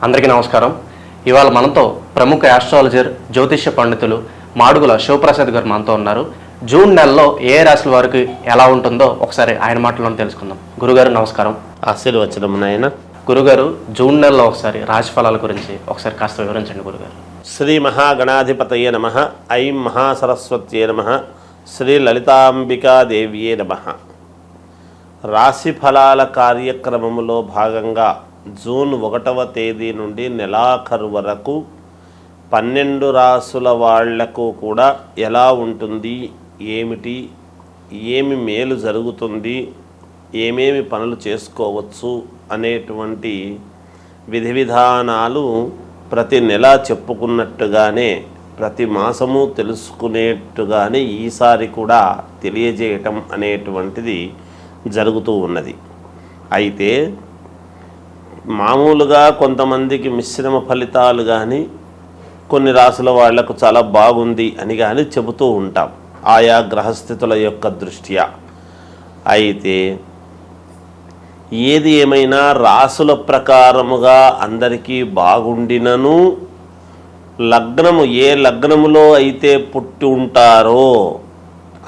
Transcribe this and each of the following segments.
అందరికీ నమస్కారం. ఇవాళ మనతో ప్రముఖ ఆస్ట్రాలజర్ జ్యోతిష్య పండితులు మాడుగుల శివప్రసాద్ గారు మనతో ఉన్నారు. జూన్ నెలలో ఏ రాశుల వారికి ఎలా ఉంటుందో ఒకసారి ఆయన మాటలను తెలుసుకుందాం. గురుగారు నమస్కారం. ఆశీర్వచనం నాయన. గురుగారు, జూన్ నెలలో ఒకసారి రాశి ఫలాల గురించి ఒకసారి కాస్త వివరించండి గురుగారు. శ్రీ మహాగణాధిపతయే నమః. ఐం మహాసరస్వత్యే నమః. శ్రీ లలితాంబికాదేవియే నమః. రాశి ఫలాల కార్యక్రమములో భాగంగా జూన్ 1వ తేదీ నుండి నెలాఖరు వరకు 12 రాసుల వాళ్లకు కూడా ఎలా ఉంటుంది, ఏమిటి, ఏమి మేలు జరుగుతుంది, ఏమేమి పనులు చేసుకోవచ్చు అనేటువంటి విధి విధానాలు ప్రతి నెల చెప్పుకున్నట్టుగానే ప్రతి మాసము తెలుసుకునేట్టుగానే ఈసారి కూడా తెలియజేయటం అనేటువంటిది జరుగుతూ ఉన్నది. అయితే మామూలుగా కొంతమందికి మిశ్రమ ఫలితాలు కానీ కొన్ని రాసుల వాళ్లకు చాలా బాగుంది అని కానీ చెబుతూ ఉంటాం ఆయా గ్రహస్థితుల యొక్క దృష్ట్యా. అయితే ఏది ఏమైనా రాసుల ప్రకారముగా అందరికీ బాగుండినను లగ్నము ఏ లగ్నములో అయితే పుట్టి ఉంటారో,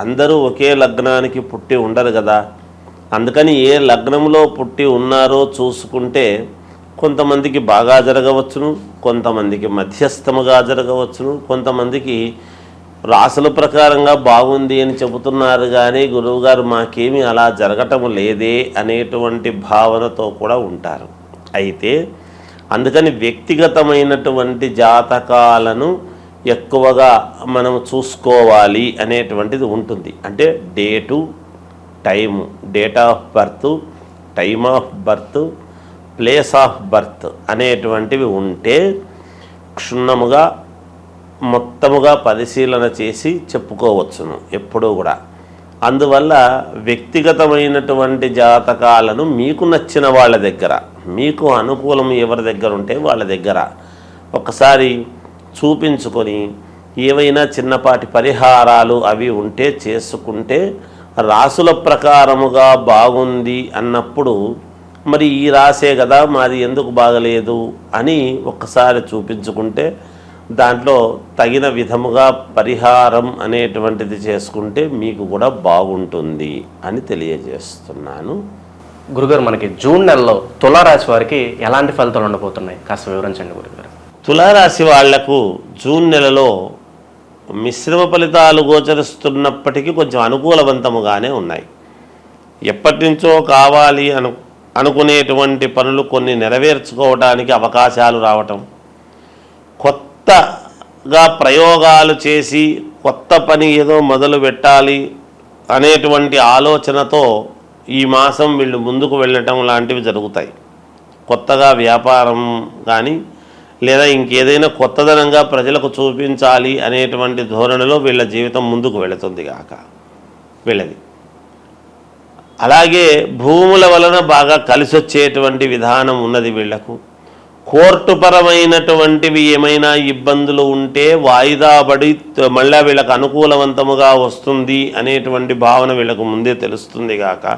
అందరూ ఒకే లగ్నానికి పుట్టి ఉండరు కదా, అందుకని ఏ లగ్నంలో పుట్టి ఉన్నారో చూసుకుంటే కొంతమందికి బాగా జరగవచ్చును, కొంతమందికి మధ్యస్థముగా జరగవచ్చును, కొంతమందికి రాసుల ప్రకారంగా బాగుంది అని చెబుతున్నారు కానీ గురువుగారు మాకేమీ అలా జరగటం లేదే అనేటువంటి భావనతో కూడా ఉంటారు. అయితే అందుకని వ్యక్తిగతమైనటువంటి జాతకాలను ఎక్కువగా మనం చూసుకోవాలి అనేటువంటిది ఉంటుంది. అంటే date, time, date of birth, time of birth, place of birth అనేటువంటివి ఉంటే క్షుణ్ణముగా మొత్తముగా పరిశీలన చేసి చెప్పుకోవచ్చును ఎప్పుడూ కూడా. అందువల్ల వ్యక్తిగతమైనటువంటి జాతకాలను మీకు నచ్చిన వాళ్ళ దగ్గర, మీకు అనుకూలం ఎవరి దగ్గర ఉంటే వాళ్ళ దగ్గర ఒకసారి చూపించుకొని ఏవైనా చిన్నపాటి పరిహారాలు అవి ఉంటే చేసుకుంటే రాసుల ప్రకారముగా బాగుంది అన్నప్పుడు మరి ఈ రాసే కదా మాది ఎందుకు బాగలేదు అని ఒక్కసారి చూపించుకుంటే దాంట్లో తగిన విధముగా పరిహారం అనేటువంటిది చేసుకుంటే మీకు కూడా బాగుంటుంది అని తెలియజేస్తున్నాను. గురుగారు, మనకి జూన్ నెలలో తులారాశి వారికి ఎలాంటి ఫలితాలు ఉండబోతున్నాయి కాస్త వివరించండి గురుగారు. తులారాశి వాళ్లకు జూన్ నెలలో మిశ్రమ ఫలితాలు గోచరిస్తున్నప్పటికీ కొంచెం అనుకూలవంతముగానే ఉన్నాయి. ఎప్పటి నుంచో కావాలి అనుకునేటువంటి పనులు కొన్ని నెరవేర్చుకోవడానికి అవకాశాలు రావటం, కొత్తగా ప్రయోగాలు చేసి కొత్త పని ఏదో మొదలు పెట్టాలి అనేటువంటి ఆలోచనతో ఈ మాసం వీళ్ళు ముందుకు వెళ్ళటం లాంటివి జరుగుతాయి. కొత్తగా వ్యాపారం కానీ లేదా ఇంకేదైనా కొత్తదనంగా ప్రజలకు చూపించాలి అనేటువంటి ధోరణిలో వీళ్ళ జీవితం ముందుకు వెళుతుంది కాక వీళ్ళది. అలాగే భూముల వలన బాగా కలిసి వచ్చేటువంటి విధానం ఉన్నది వీళ్లకు. కోర్టు పరమైనటువంటివి ఏమైనా ఇబ్బందులు ఉంటే వాయిదా పడి మళ్ళీ వీళ్ళకు అనుకూలవంతముగా వస్తుంది అనేటువంటి భావన వీళ్ళకు ముందే తెలుస్తుంది కాక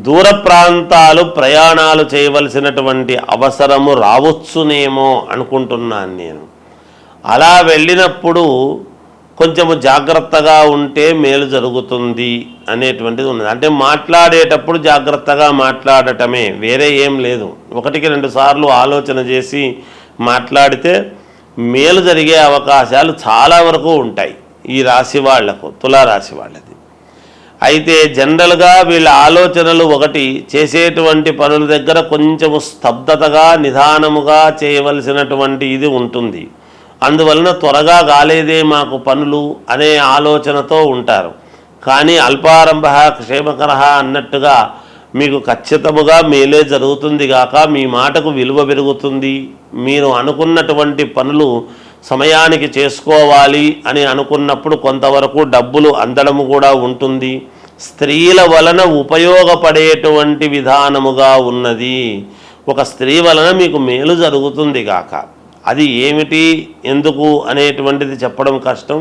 దూర ప్రాంతాలు ప్రయాణాలు చేయవలసినటువంటి అవసరము రావచ్చునేమో అనుకుంటున్నాను నేను. అలా వెళ్ళినప్పుడు కొంచెము జాగ్రత్తగా ఉంటే మేలు జరుగుతుంది అనేటువంటిది ఉన్నది. అంటే మాట్లాడేటప్పుడు జాగ్రత్తగా మాట్లాడటమే, వేరే ఏం లేదు. 1-2 సార్లు ఆలోచన చేసి మాట్లాడితే మేలు జరిగే అవకాశాలు చాలా వరకు ఉంటాయి ఈ రాశి వాళ్లకు, తులారాశి వాళ్ళది. అయితే జనరల్గా వీళ్ళ ఆలోచనలు ఒకటి, చేసేటువంటి పనుల దగ్గర కొంచెము స్తబ్దతగా నిదానముగా చేయవలసినటువంటి ఇది ఉంటుంది. అందువలన త్వరగా కాలేదే మాకు పనులు అనే ఆలోచనతో ఉంటారు. కానీ అల్పారంభ క్షేమకర అన్నట్టుగా మీకు ఖచ్చితముగా మేలే జరుగుతుంది గాక మీ మాటకు విలువ పెరుగుతుంది. మీరు అనుకున్నటువంటి పనులు సమయానికి చేసుకోవాలి అని అనుకున్నప్పుడు కొంతవరకు డబ్బులు అందడము కూడా ఉంటుంది. స్త్రీల వలన ఉపయోగపడేటువంటి విధానముగా ఉన్నది. ఒక స్త్రీ వలన మీకు మేలు జరుగుతుంది కాక అది ఏమిటి, ఎందుకు అనేటువంటిది చెప్పడం కష్టం.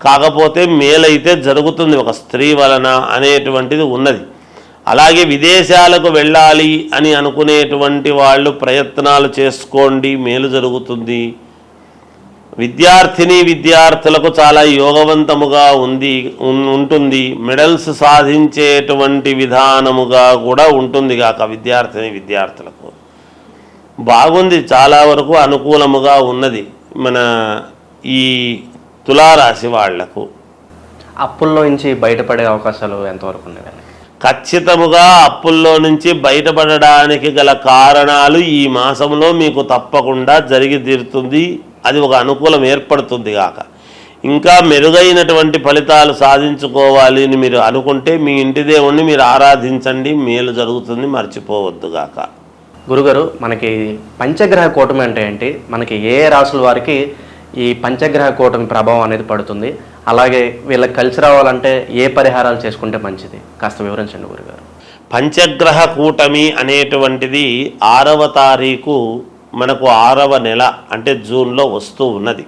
కాకపోతే మేలైతే జరుగుతుంది ఒక స్త్రీ వలన అనేటువంటిది ఉన్నది. అలాగే విదేశాలకు వెళ్ళాలి అని అనుకునేటువంటి వాళ్ళు ప్రయత్నాలు చేసుకోండి, మేలు జరుగుతుంది. విద్యార్థులకు చాలా యోగవంతముగా ఉంటుంది. మెడల్స్ సాధించేటువంటి విధానముగా కూడా ఉంటుంది కాక విద్యార్థులకు బాగుంది, చాలా వరకు అనుకూలముగా ఉన్నది మన ఈ తులారాశి వాళ్లకు. అప్పుల్లో నుంచి బయటపడే అవకాశాలు ఎంతవరకు ఉన్నాయి? ఖచ్చితముగా అప్పుల్లో నుంచి బయటపడడానికి గల కారణాలు ఈ మాసంలో మీకు తప్పకుండా జరిగి తీరుతుంది. అది ఒక అనుకూలం ఏర్పడుతుంది కాక ఇంకా మెరుగైనటువంటి ఫలితాలు సాధించుకోవాలి అని మీరు అనుకుంటే మీ ఇంటి దేవుణ్ణి మీరు ఆరాధించండి, మేలు జరుగుతుంది, మర్చిపోవద్దు గాక. గురుగారు, మనకి పంచగ్రహ కూటమి అంటే ఏంటి? మనకి ఏ రాసుల వారికి ఈ పంచగ్రహ కూటమి ప్రభావం అనేది పడుతుంది? అలాగే వీళ్ళకి కలిసి రావాలంటే ఏ పరిహారాలు చేసుకుంటే మంచిది? కాస్త వివరించండి గురుగారు. పంచగ్రహ కూటమి అనేటువంటిది 6వ తారీఖు మనకు 6వ నెల అంటే జూన్లో వస్తూ ఉన్నది.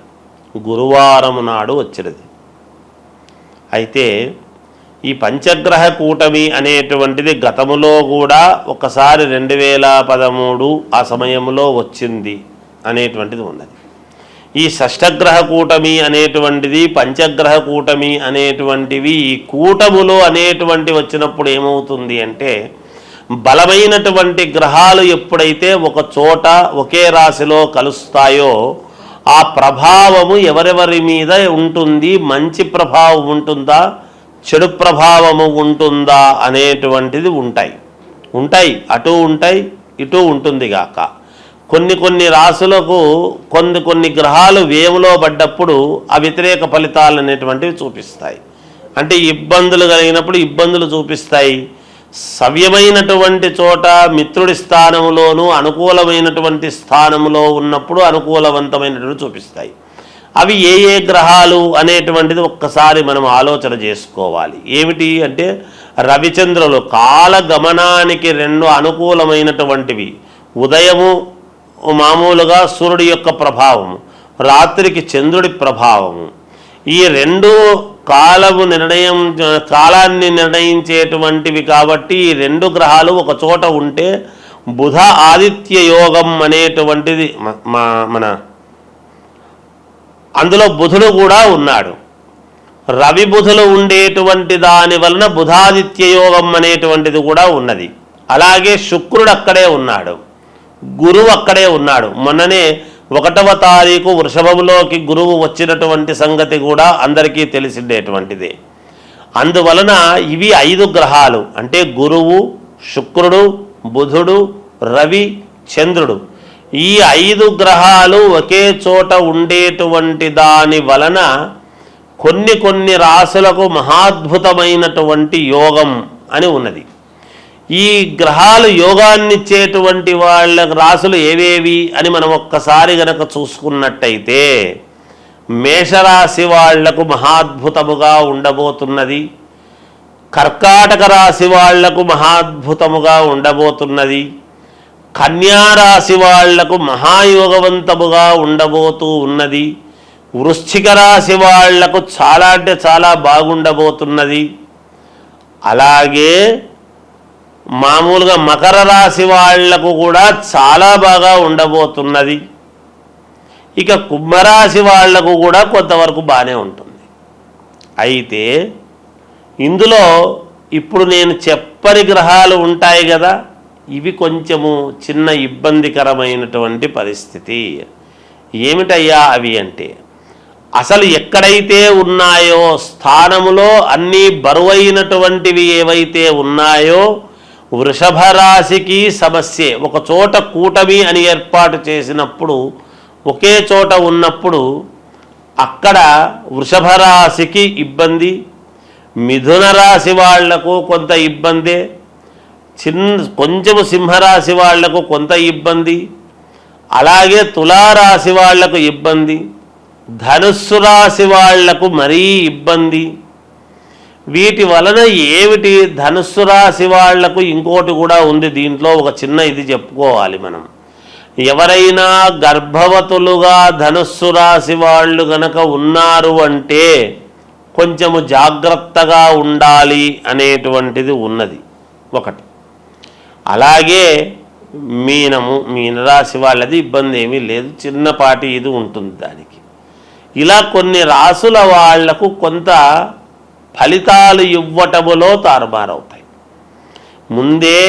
గురువారం నాడు వచ్చినది. అయితే ఈ పంచగ్రహ కూటమి అనేటువంటిది గతములో కూడా ఒకసారి 2013 ఆ సమయంలో వచ్చింది అనేటువంటిది ఉన్నది. ఈ షష్టగ్రహ కూటమి అనేటువంటిది, పంచగ్రహ కూటమి అనేటువంటివి ఈ కూటములు అనేటువంటి వచ్చినప్పుడు ఏమవుతుంది అంటే, బలమైనటువంటి గ్రహాలు ఎప్పుడైతే ఒక చోట ఒకే రాశిలో కలుస్తాయో ఆ ప్రభావము ఎవరెవరి మీద ఉంటుంది, మంచి ప్రభావం ఉంటుందా, చెడు ప్రభావము ఉంటుందా అనేటువంటిది ఉంటాయి అటు ఉంటాయి ఇటు ఉంటుంది గాక. కొన్ని రాశులకు కొన్ని గ్రహాలు వేములో పడ్డప్పుడు ఆ వ్యతిరేక ఫలితాలు అనేటువంటివి చూపిస్తాయి. అంటే ఇబ్బందులు కలిగినప్పుడు ఇబ్బందులు చూపిస్తాయి. సవ్యమైనటువంటి చోట మిత్రుడి స్థానంలోనూ అనుకూలమైనటువంటి స్థానంలో ఉన్నప్పుడు అనుకూలవంతమైనటువంటి చూపిస్తాయి. అవి ఏ గ్రహాలు అనేటువంటిది ఒక్కసారి మనం ఆలోచన చేసుకోవాలి. ఏమిటి అంటే, రవిచంద్రులు కాలగమనానికి 2 అనుకూలమైనటువంటివి. ఉదయము మామూలుగా సూర్యుడి యొక్క ప్రభావము, రాత్రికి చంద్రుడి ప్రభావము. ఈ 2 కాలాన్ని నిర్ణయించేటువంటివి కాబట్టి ఈ 2 గ్రహాలు ఒక చోట ఉంటే బుధ ఆదిత్య యోగం అనేటువంటిది మన అందులో బుధుడు కూడా ఉన్నాడు. రవి బుధులు ఉండేటువంటి దాని వలన బుధాదిత్య యోగం అనేటువంటిది కూడా ఉన్నది. అలాగే శుక్రుడు అక్కడే ఉన్నాడు, గురువు అక్కడే ఉన్నాడు. మొన్ననే 1వ తారీఖు వృషభంలోకి గురువు వచ్చినటువంటి సంగతి కూడా అందరికీ తెలిసిండేటువంటిదే. అందువలన ఇవి 5 గ్రహాలు అంటే గురువు, శుక్రుడు, బుధుడు, రవి, చంద్రుడు. ఈ 5 గ్రహాలు ఒకే చోట ఉండేటువంటి దాని వలన కొన్ని రాశులకు మహాద్భుతమైనటువంటి యోగం అని ఉన్నది. ఈ గ్రహాలు యోగాన్నిచ్చేటువంటి వాళ్ళ రాశులు ఏవేవి అని మనం ఒక్కసారి గనక చూసుకున్నట్టయితే, మేషరాశి వాళ్లకు మహాద్భుతముగా ఉండబోతున్నది, కర్కాటక రాశి వాళ్లకు మహాద్భుతముగా ఉండబోతున్నది, కన్యారాశి వాళ్లకు మహాయోగవంతముగా ఉండబోతూ ఉన్నది, వృశ్చిక రాశి వాళ్లకు చాలా అంటే చాలా బాగుండబోతున్నది. అలాగే మామూలుగా మకర రాశి వాళ్లకు కూడా చాలా బాగా ఉండబోతున్నది. ఇక కుంభరాశి వాళ్లకు కూడా కొంతవరకు బాగానే ఉంటుంది. అయితే ఇందులో ఇప్పుడు నేను చెప్పని గ్రహాలు ఉంటాయి కదా, ఇవి కొంచెము చిన్న ఇబ్బందికరమైనటువంటి పరిస్థితి. ఏమిటయ్యా అవి అంటే, అసలు ఎక్కడైతే ఉన్నాయో స్థానములో అన్నీ బరువైనటువంటివి ఏవైతే ఉన్నాయో, వృషభ రాశికి సమస్యే. ఒక చోట కూటమి అని ఏర్పాటు చేసినప్పుడు, ఒకే చోట ఉన్నప్పుడు అక్కడ వృషభ రాశికి ఇబ్బంది, మిథున రాశి వాళ్లకు కొంత ఇబ్బందే, కొంచెము సింహరాశి వాళ్లకు కొంత ఇబ్బంది, అలాగే తులారాశి వాళ్లకు ఇబ్బంది, ధనుస్సు రాశి వాళ్లకు మరీ ఇబ్బంది. వీటి వలన ఏమిటి, ధనుస్సు రాశి వాళ్లకు ఇంకోటి కూడా ఉంది. దీంట్లో ఒక చిన్న ఇది చెప్పుకోవాలి మనం. ఎవరైనా గర్భవతులుగా ధనుస్సు రాశి వాళ్ళు గనక ఉన్నారు అంటే కొంచెము జాగ్రత్తగా ఉండాలి అనేటువంటిది ఉన్నది. ఒకటి. అలాగే మీనరాశి వాళ్ళది ఇబ్బంది ఏమీ లేదు, చిన్నపాటి ఇది ఉంటుంది దానికి. ఇలా కొన్ని రాసుల వాళ్లకు కొంత ఫలితాలు ఇవ్వటములో తారుమారవుతాయి. ముందే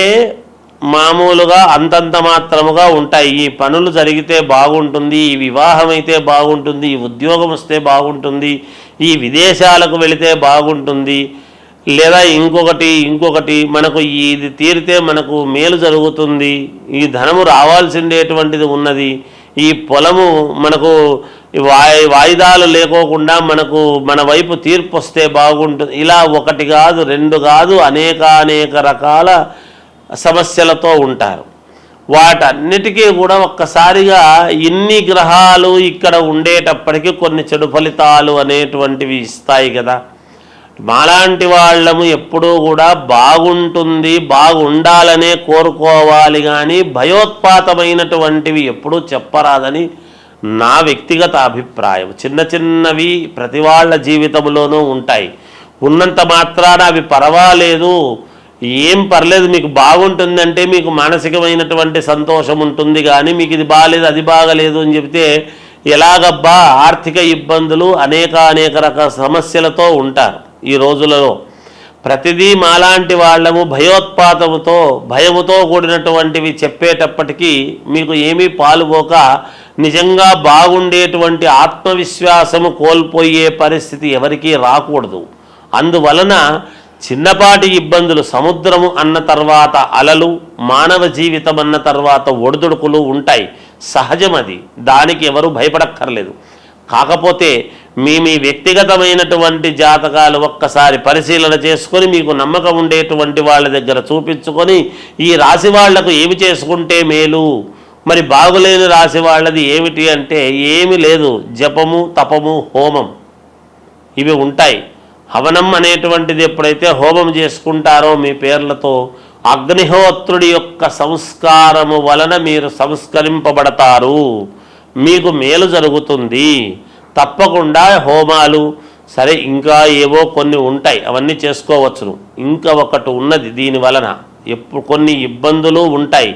మామూలుగా అంతంత మాత్రముగా ఉంటాయి. ఈ పనులు జరిగితే బాగుంటుంది, ఈ వివాహం అయితే బాగుంటుంది, ఈ ఉద్యోగం వస్తే బాగుంటుంది, ఈ విదేశాలకు వెళితే బాగుంటుంది, లేదా ఇంకొకటి మనకు ఇది తీరితే మనకు మేలు జరుగుతుంది, ఈ ధనము రావాల్సిండేటువంటిది ఉన్నది, ఈ పొలము మనకు వాయిదాలు లేకోకుండా మనకు మన వైపు తీర్పు వస్తే బాగుంటుంది. ఇలా ఒకటి కాదు, రెండు కాదు, అనేక రకాల సమస్యలతో ఉంటారు. వాటన్నిటికీ కూడా ఒక్కసారిగా ఇన్ని గ్రహాలు ఇక్కడ ఉండేటప్పటికీ కొన్ని చెడు ఫలితాలు అనేటువంటివి ఇస్తాయి కదా. మాలాంటి వాళ్ళము ఎప్పుడూ కూడా బాగుంటుంది, బాగుండాలనే కోరుకోవాలి, కానీ భయోత్పాతమైనటువంటివి ఎప్పుడూ చెప్పరాదని నా వ్యక్తిగత అభిప్రాయం. చిన్నవి ప్రతి వాళ్ళ జీవితంలోనూ ఉంటాయి. ఉన్నంత మాత్రాన అవి పర్వాలేదు, ఏం పర్లేదు, మీకు బాగుంటుందంటే మీకు మానసికమైనటువంటి సంతోషం ఉంటుంది, కానీ మీకు ఇది బాగాలేదు అది బాగలేదు అని చెప్తే ఎలాగబ్బా, ఆర్థిక ఇబ్బందులు అనేక రకాల సమస్యలతో ఉంటారు ఈ రోజులలో. ప్రతిదీ మాలాంటి వాళ్ళము భయముతో కూడినటువంటివి చెప్పేటప్పటికీ మీకు ఏమీ పాలుపోక నిజంగా బాగుండేటువంటి ఆత్మవిశ్వాసము కోల్పోయే పరిస్థితి ఎవరికీ రాకూడదు. అందువలన చిన్నపాటి ఇబ్బందులు, సముద్రము అన్న తర్వాత అలలు, మానవ జీవితం అన్న తర్వాత ఒడిదుడుకులు ఉంటాయి, సహజం. అది దానికి ఎవరు భయపడక్కర్లేదు. కాకపోతే మీ వ్యక్తిగతమైనటువంటి జాతకాలు ఒక్కసారి పరిశీలన చేసుకొని మీకు నమ్మకం ఉండేటువంటి వాళ్ళ దగ్గర చూపించుకొని ఈ రాశి వాళ్లకు ఏమి చేసుకుంటే మేలు, మరి బాగులేని రాశి వాళ్ళది ఏమిటి అంటే ఏమి లేదు, జపము, తపము, హోమం ఇవి ఉంటాయి. హవనం అనేటువంటిది ఎప్పుడైతే హోమం చేసుకుంటారో మీ పేర్లతో అగ్నిహోత్రుడి యొక్క సంస్కారము వలన మీరు సంస్కరింపబడతారు, మీకు మేలు జరుగుతుంది. తప్పకుండా హోమాలు సరే, ఇంకా ఏవో కొన్ని ఉంటాయి, అవన్నీ చేసుకోవచ్చును. ఇంకా ఒకటి ఉన్నది, దీని వలన కొన్ని ఇబ్బందులు ఉంటాయి.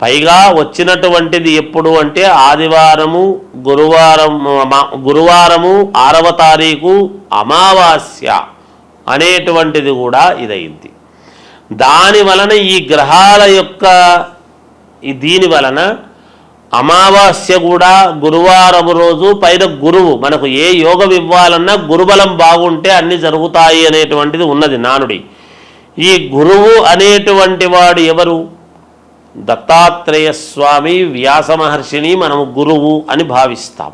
పైగా వచ్చినటువంటిది ఎప్పుడు అంటే ఆదివారము, గురువారము 6వ తారీఖు అమావాస్య అనేటువంటిది కూడా ఇదైంది. దాని వలన ఈ గ్రహాల యొక్క దీని వలన అమావాస్య కూడా గురువారం రోజు, పైన గురువు, మనకు ఏ యోగం ఇవ్వాలన్నా గురుబలం బాగుంటే అన్ని జరుగుతాయి అనేటువంటిది ఉన్నది నానుడి. ఈ గురువు అనేటువంటి వాడు ఎవరు? దత్తాత్రేయ స్వామి, వ్యాస మహర్షిని మనము గురువు అని భావిస్తాం.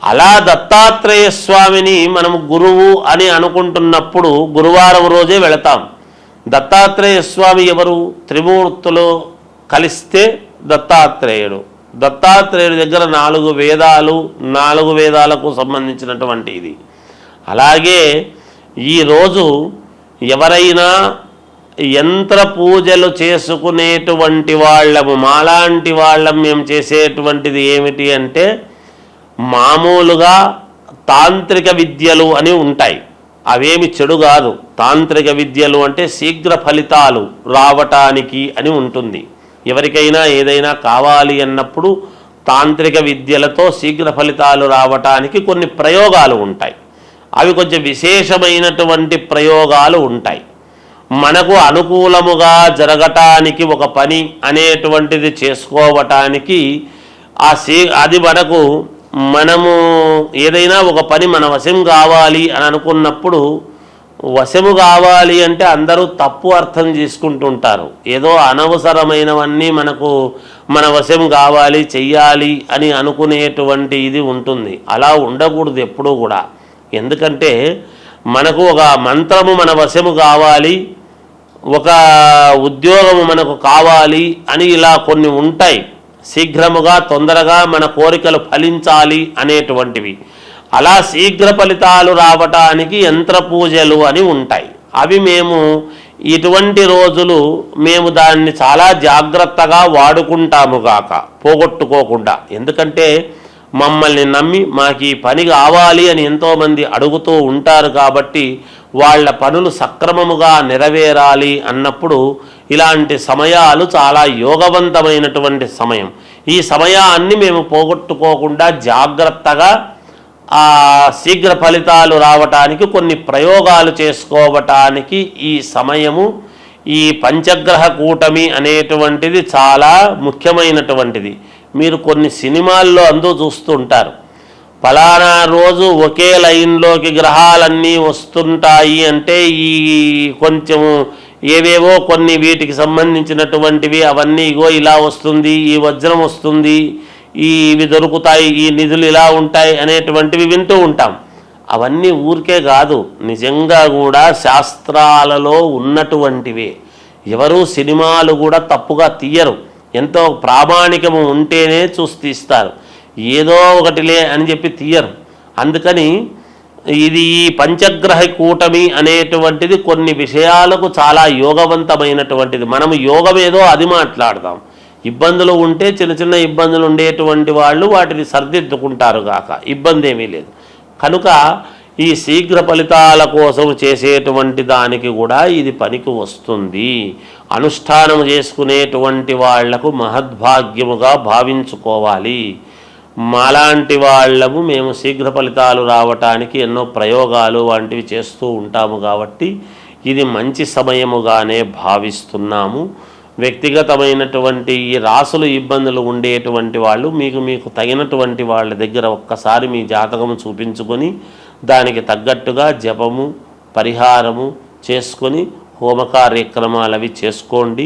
అలా దత్తాత్రేయ స్వామిని మనము గురువు అని అనుకుంటున్నప్పుడు గురువారం రోజే వెళతాం. దత్తాత్రేయ స్వామి ఎవరు? త్రిమూర్తులు కలిస్తే దత్తాత్రేయుడు. దత్తాత్రేయుడి దగ్గర 4 వేదాలు, 4 వేదాలకు సంబంధించినటువంటి ఇది. అలాగే ఈరోజు ఎవరైనా యంత్ర పూజలు చేసుకునేటువంటి వాళ్ళము, మాలాంటి వాళ్ళం మేము చేసేటువంటిది ఏమిటి అంటే మామూలుగా తాంత్రిక విద్యలు అని ఉంటాయి. అవేమి చెడు కాదు. తాంత్రిక విద్యలు అంటే శీఘ్ర ఫలితాలు రావటానికి అని ఉంటుంది. ఎవరికైనా ఏదైనా కావాలి అన్నప్పుడు తాంత్రిక విద్యలతో శీఘ్ర ఫలితాలు రావటానికి కొన్ని ప్రయోగాలు ఉంటాయి. అవి కొంచెం విశేషమైనటువంటి ప్రయోగాలు ఉంటాయి. మనకు అనుకూలముగా జరగటానికి ఒక పని అనేటువంటిది చేసుకోవటానికి అది మనము ఏదైనా ఒక పని మన వశం కావాలి అని అనుకున్నప్పుడు, వశము కావాలి అంటే అందరూ తప్పు అర్థం చేసుకుంటుంటారు. ఏదో అనవసరమైనవన్నీ మన వశం కావాలి, చెయ్యాలి అని అనుకునేటువంటి ఇది ఉంటుంది. అలా ఉండకూడదు ఎప్పుడూ కూడా. ఎందుకంటే మనకు ఒక మంత్రము మన వశము కావాలి, ఒక ఉద్యోగము మనకు కావాలి అని ఇలా కొన్ని ఉంటాయి. శీఘ్రముగా తొందరగా మన కోరికలు ఫలించాలి అనేటువంటివి. అలా శీఘ్ర ఫలితాలు రావటానికి యంత్ర పూజలు అని ఉంటాయి. అవి మేము ఇటువంటి రోజులు మేము దాన్ని చాలా జాగ్రత్తగా వాడుకుంటాము గాక, పోగొట్టుకోకుండా. ఎందుకంటే మమ్మల్ని నమ్మి మాకు ఈ పని కావాలి అని ఎంతోమంది అడుగుతూ ఉంటారు కాబట్టి వాళ్ళ పనులు సక్రమముగా నెరవేరాలి అన్నప్పుడు ఇలాంటి సమయాలు చాలా యోగవంతమైనటువంటి సమయం. ఈ సమయాన్ని మేము పోగొట్టుకోకుండా జాగ్రత్తగా శీఘ్ర ఫలితాలు రావటానికి కొన్ని ప్రయోగాలు చేసుకోవటానికి ఈ సమయము, ఈ పంచగ్రహ కూటమి అనేటువంటిది చాలా ముఖ్యమైనటువంటిది. మీరు కొన్ని సినిమాల్లో చూస్తుంటారు, ఫలానా రోజు ఒకే లైన్లోకి గ్రహాలన్నీ వస్తుంటాయి అంటే ఈ కొంచెము ఏవేవో కొన్ని వీటికి సంబంధించినటువంటివి అవన్నీ ఇలా వస్తుంది, ఈ వజ్రం వస్తుంది, ఇవి దొరుకుతాయి, ఈ నిధులు ఇలా ఉంటాయి అనేటువంటివి వింటూ ఉంటాం. అవన్నీ ఊరికే కాదు, నిజంగా కూడా శాస్త్రాలలో ఉన్నటువంటివే. ఎవరు సినిమాలు కూడా తప్పుగా తీయరు, ఎంతో ప్రామాణికము ఉంటేనే చూసి తీస్తారు, ఏదో ఒకటిలే అని చెప్పి తీయరు. అందుకని ఇది ఈ పంచగ్రహ కూటమి అనేటువంటిది కొన్ని విషయాలకు చాలా యోగవంతమైనటువంటిది. మనము యోగం ఏదో అది మాట్లాడదాం. ఇబ్బందులు ఉంటే చిన్న చిన్న ఇబ్బందులు ఉండేటువంటి వాళ్ళు వాటిని సర్దిద్దుకుంటారు కాక ఇబ్బంది ఏమీ లేదు. కనుక ఈ శీఘ్ర ఫలితాల కోసం చేసేటువంటి దానికి కూడా ఇది పనికి వస్తుంది. అనుష్ఠానం చేసుకునేటువంటి వాళ్లకు మహద్భాగ్యముగా భావించుకోవాలి. మాలాంటి వాళ్ళము మేము శీఘ్ర ఫలితాలు రావటానికి ఎన్నో ప్రయోగాలు వంటివి చేస్తూ ఉంటాము కాబట్టి ఇది మంచి సమయముగానే భావిస్తున్నాము. వ్యక్తిగతమైనటువంటి ఈ రాసులు ఇబ్బందులు ఉండేటువంటి వాళ్ళు మీకు తగినటువంటి వాళ్ళ దగ్గర ఒక్కసారి మీ జాతకము చూపించుకొని దానికి తగ్గట్టుగా జపము పరిహారము చేసుకొని హోమ కార్యక్రమాలు అవి చేసుకోండి.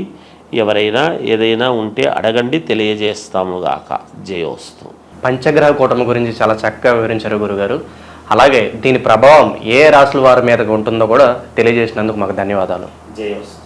ఎవరైనా ఏదైనా ఉంటే అడగండి, తెలియజేస్తాముగాక. జయోస్తు. పంచగ్రహ కూటమి గురించి చాలా చక్కగా వివరించారు గురుగారు. అలాగే దీని ప్రభావం ఏ రాశుల వారి మీద ఉంటుందో కూడా తెలియజేసినందుకు మాకు ధన్యవాదాలు. జయోస్తు.